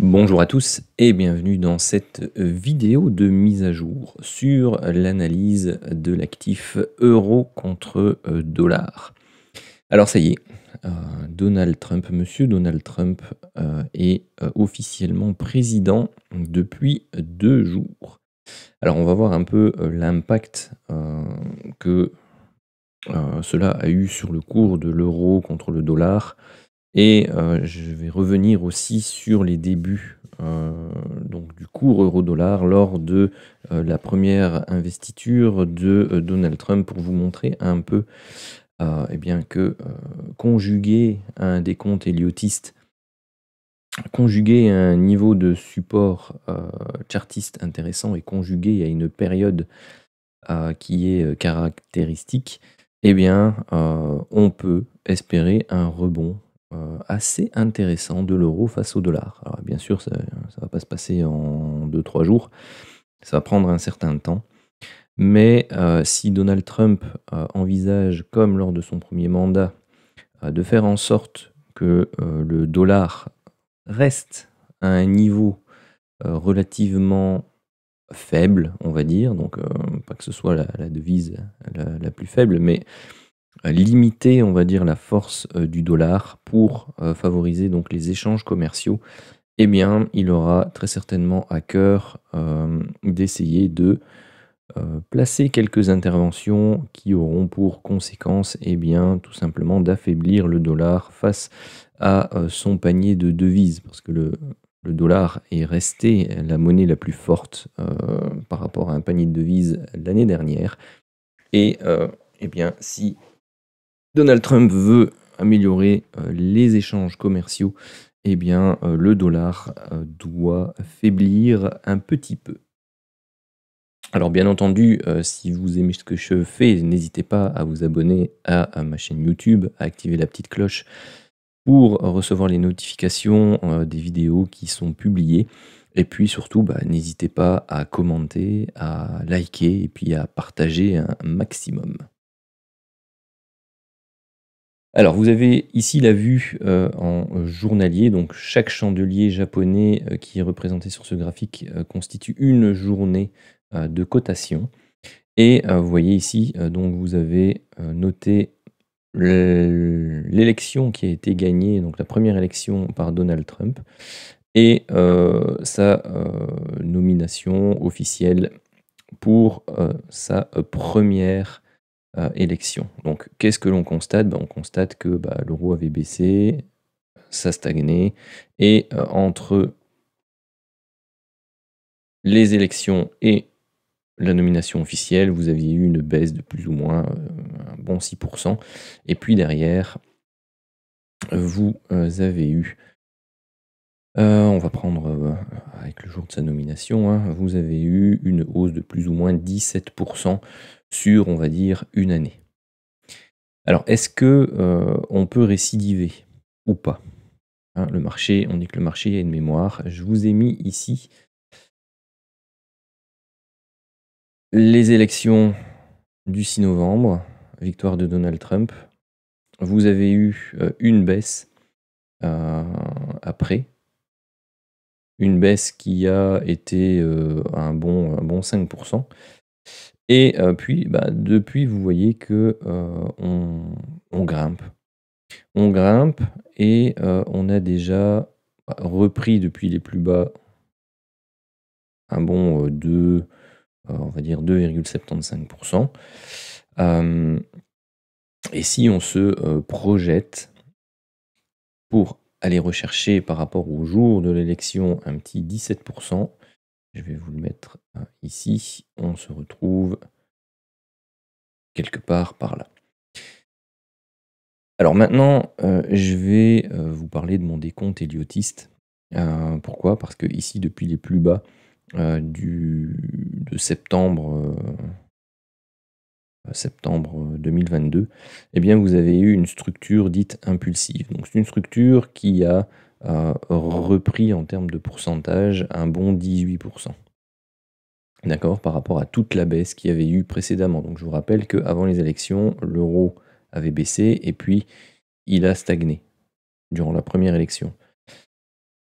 Bonjour à tous et bienvenue dans cette vidéo de mise à jour sur l'analyse de l'actif euro contre dollar. Alors ça y est, Donald Trump, monsieur Donald Trump est officiellement président depuis 2 jours. Alors on va voir un peu l'impact que cela a eu sur le cours de l'euro contre le dollar. Et je vais revenir aussi sur les débuts, donc du cours euro-dollar lors de, la première investiture de, Donald Trump pour vous montrer un peu, et bien que, conjugué à un décompte héliotiste, conjugué à un niveau de support, chartiste intéressant et conjugué à une période, qui est, caractéristique, eh bien, on peut espérer un rebond assez intéressant de l'euro face au dollar. Alors bien sûr, ça va pas se passer en 2-3 jours, ça va prendre un certain temps, mais si Donald Trump envisage, comme lors de son premier mandat, de faire en sorte que le dollar reste à un niveau relativement faible, on va dire, donc pas que ce soit la devise la plus faible, mais limiter, on va dire, la force du dollar pour favoriser donc les échanges commerciaux, eh bien, il aura très certainement à cœur d'essayer de placer quelques interventions qui auront pour conséquence, eh bien, tout simplement d'affaiblir le dollar face à son panier de devises, parce que le dollar est resté la monnaie la plus forte par rapport à un panier de devises l'année dernière. Et eh bien, si Donald Trump veut améliorer les échanges commerciaux, eh bien, le dollar doit faiblir un petit peu. Alors bien entendu, si vous aimez ce que je fais, n'hésitez pas à vous abonner à ma chaîne YouTube, à activer la petite cloche pour recevoir les notifications, des vidéos qui sont publiées et puis surtout, bah, n'hésitez pas à commenter, à liker et puis à partager un maximum. Alors, vous avez ici la vue, en journalier, donc chaque chandelier japonais, qui est représenté sur ce graphique, constitue une journée, de cotation et vous voyez ici, donc vous avez, noté l'élection qui a été gagnée, donc la première élection par Donald Trump et sa, nomination officielle pour, sa, 1re élection. Donc qu'est-ce que l'on constate? On constate que, bah, l'euro avait baissé, ça stagnait et entre les élections et la nomination officielle, vous aviez eu une baisse de plus ou moins, un bon 6 et puis derrière, vous, avez eu, on va prendre, avec le jour de sa nomination, hein, vous avez eu une hausse de plus ou moins 17 sur, on va dire, une année. Alors est-ce que, on peut récidiver ou pas? Hein, le marché, on dit que le marché a une mémoire. Je vous ai mis ici les élections du 6 novembre, victoire de Donald Trump. Vous avez eu, une baisse, heu, après. Une baisse qui a été, un bon 5 et puis, bah, depuis, vous voyez que, on grimpe. On grimpe et on a déjà, bah, repris depuis les plus bas un bon, on va dire 2,75 hem et si on se, projette pour aller rechercher par rapport au jour de l'élection un petit 17 je vais vous le mettre, ici, on se retrouve quelque part par là. Alors maintenant, je vais, vous parler de mon décompte héliotiste. Pourquoi? Parce que ici, depuis les plus bas, de septembre 2022, eh bien, vous avez eu une structure dite impulsive. Donc c'est une structure qui a, repris en termes de pourcentage un bon 18. D'accord? Par rapport à toute la baisse qu'il y avait eu précédemment. Donc je vous rappelle qu'avant les élections, l'euro avait baissé et puis il a stagné durant la première élection.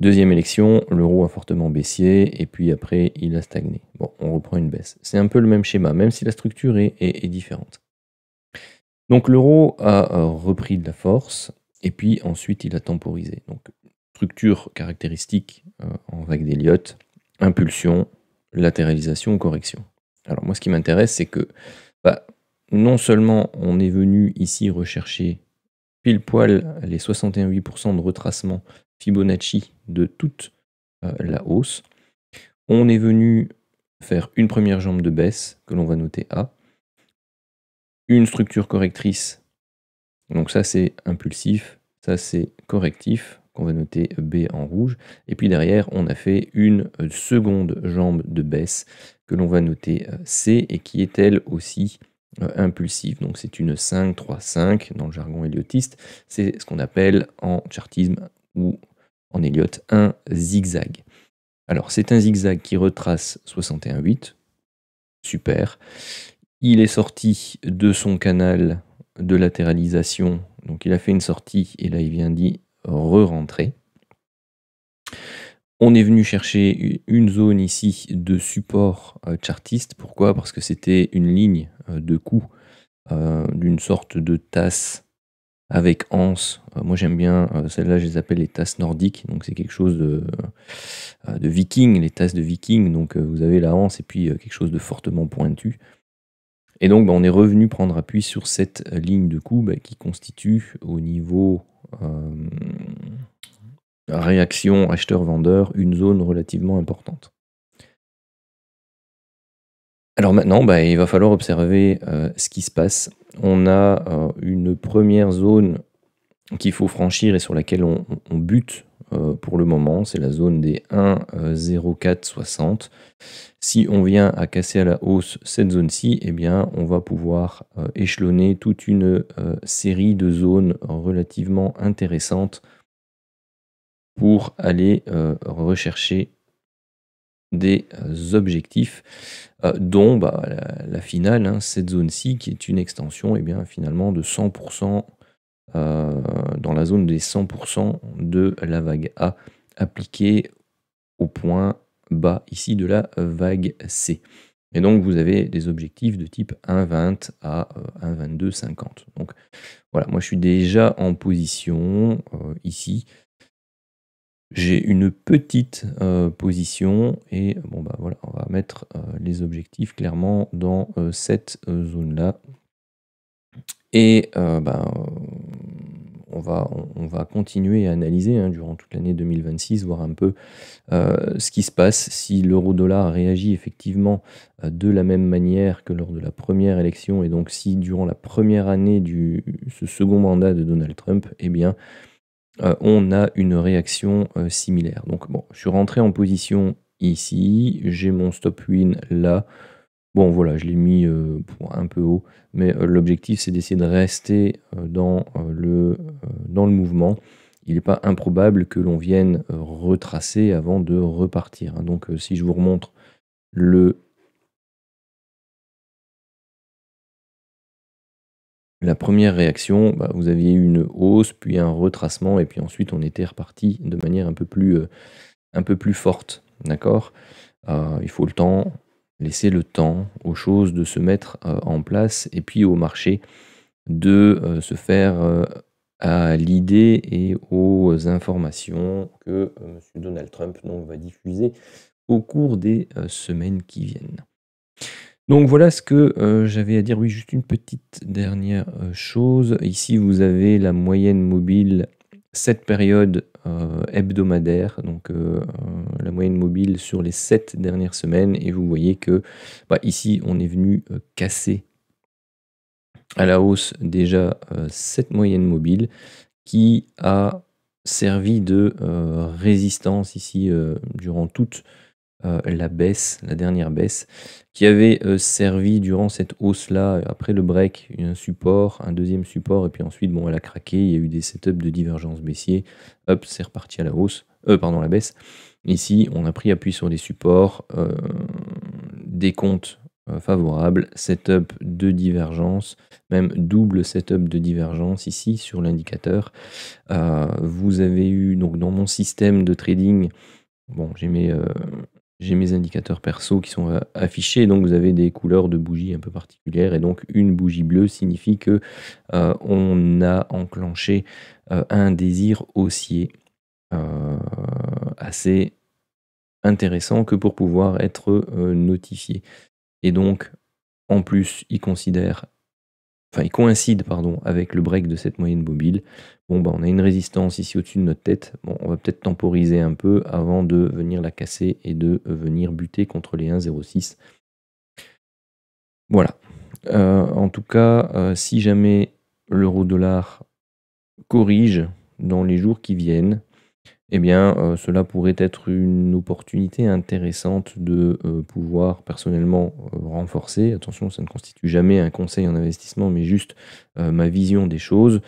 Deuxième élection, l'euro a fortement baissé et puis après il a stagné. Bon, on reprend une baisse. C'est un peu le même schéma, même si la structure est différente. Donc l'euro a repris de la force et puis ensuite il a temporisé. Donc structure caractéristique en vague d'Elliott, impulsion, latéralisation, correction. Alors moi ce qui m'intéresse c'est que bah, non seulement on est venu ici rechercher pile poil les 61,8% de retracement Fibonacci de toute la hausse, on est venu faire une première jambe de baisse que l'on va noter A, une structure correctrice, donc ça c'est impulsif, ça c'est correctif, qu'on va noter B en rouge, et puis derrière on a fait une seconde jambe de baisse que l'on va noter C et qui est elle aussi impulsive. Donc c'est une 5-3-5 dans le jargon elliotiste, c'est ce qu'on appelle en chartisme ou en Elliott un zigzag. Alors c'est un zigzag qui retrace 61,8, super. Il est sorti de son canal de latéralisation, donc il a fait une sortie et là il vient d'y re-rentrer. On est venu chercher une zone ici de support chartiste. Pourquoi? Parce que c'était une ligne de coup d'une sorte de tasse avec anse. Moi j'aime bien, celles-là je les appelle les tasses nordiques, donc c'est quelque chose de viking, les tasses de viking, donc vous avez la anse et puis quelque chose de fortement pointu. Et donc on est revenu prendre appui sur cette ligne de coup qui constitue au niveau réaction acheteur-vendeur une zone relativement importante. Alors maintenant, il va falloir observer ce qui se passe. On a une première zone qu'il faut franchir et sur laquelle on bute pour le moment, c'est la zone des 1,0460. Si on vient à casser à la hausse cette zone-ci, eh bien, on va pouvoir échelonner toute une série de zones relativement intéressantes pour aller rechercher des objectifs, dont la finale, hein, cette zone-ci, qui est une extension finalement de 100%, dans la zone des 100% de la vague A, appliquée au point bas ici de la vague C. Et donc vous avez des objectifs de type 1,20 à 1,2250. Donc voilà, moi je suis déjà en position ici. J'ai une petite position et voilà, on va mettre les objectifs clairement dans cette zone-là. Et on va continuer à analyser durant toute l'année 2026, voir un peu ce qui se passe, si l'euro-dollar réagit effectivement de la même manière que lors de la première élection, et donc si durant la première année ce second mandat de Donald Trump, eh bien, on a une réaction similaire. Donc bon, je suis rentré en position ici, j'ai mon stop win là. Bon voilà, je l'ai mis un peu haut, mais l'objectif c'est d'essayer de rester dans le mouvement. Il n'est pas improbable que l'on vienne retracer avant de repartir, hein. Donc si je vous remontre la première réaction, vous aviez eu une hausse, puis un retracement, et puis ensuite on était reparti de manière un peu plus forte. D'accord? Il faut le temps, laisser le temps aux choses de se mettre en place, et puis au marché de se faire à l'idée et aux informations que M. Donald Trump va diffuser au cours des semaines qui viennent. Donc voilà ce que j'avais à dire. Oui, juste une petite dernière chose. Ici, vous avez la moyenne mobile, cette période hebdomadaire, donc la moyenne mobile sur les 7 dernières semaines. Et vous voyez que ici, on est venu casser à la hausse déjà cette moyenne mobile qui a servi de résistance ici durant toute la baisse, la dernière baisse, qui avait servi durant cette hausse-là, après le break, un support, un deuxième support, et puis ensuite, elle a craqué, il y a eu des setups de divergence baissier, hop, c'est reparti à la hausse, la baisse. Ici, on a pris appui sur les supports, décompte favorable, setup de divergence, même double setup de divergence ici sur l'indicateur. Vous avez eu donc dans mon système de trading, bon j'ai mes indicateurs perso qui sont affichés, donc vous avez des couleurs de bougies un peu particulières, et donc une bougie bleue signifie que on a enclenché un désir haussier assez intéressant que pour pouvoir être notifié. Et donc, en plus, il coïncide pardon, avec le break de cette moyenne mobile. Bon, bah, on a une résistance ici au-dessus de notre tête. Bon, on va peut-être temporiser un peu avant de venir la casser et de venir buter contre les 1,06. Voilà. En tout cas, si jamais l'euro-dollar corrige dans les jours qui viennent, eh bien, cela pourrait être une opportunité intéressante de pouvoir personnellement renforcer. Attention, ça ne constitue jamais un conseil en investissement, mais juste ma vision des choses.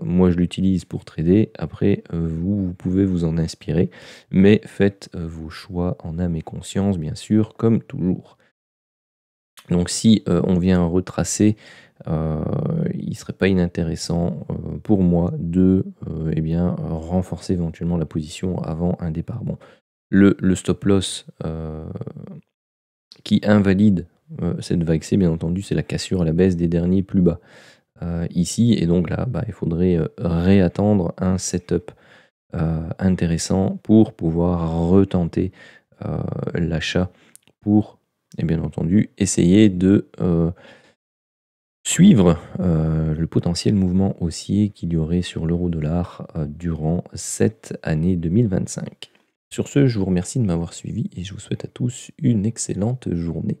Moi, je l'utilise pour trader. Après, vous pouvez vous en inspirer, mais faites vos choix en âme et conscience, bien sûr, comme toujours. Donc si on vient retracer, il ne serait pas inintéressant pour moi de renforcer éventuellement la position avant un départ. Bon, le stop loss qui invalide cette vague C, bien entendu, c'est la cassure à la baisse des derniers plus bas ici. Et donc là, il faudrait réattendre un setup intéressant pour pouvoir retenter l'achat pour, et bien entendu, essayer de suivre le potentiel mouvement haussier qu'il y aurait sur l'euro-dollar durant cette année 2025. Sur ce, je vous remercie de m'avoir suivi et je vous souhaite à tous une excellente journée.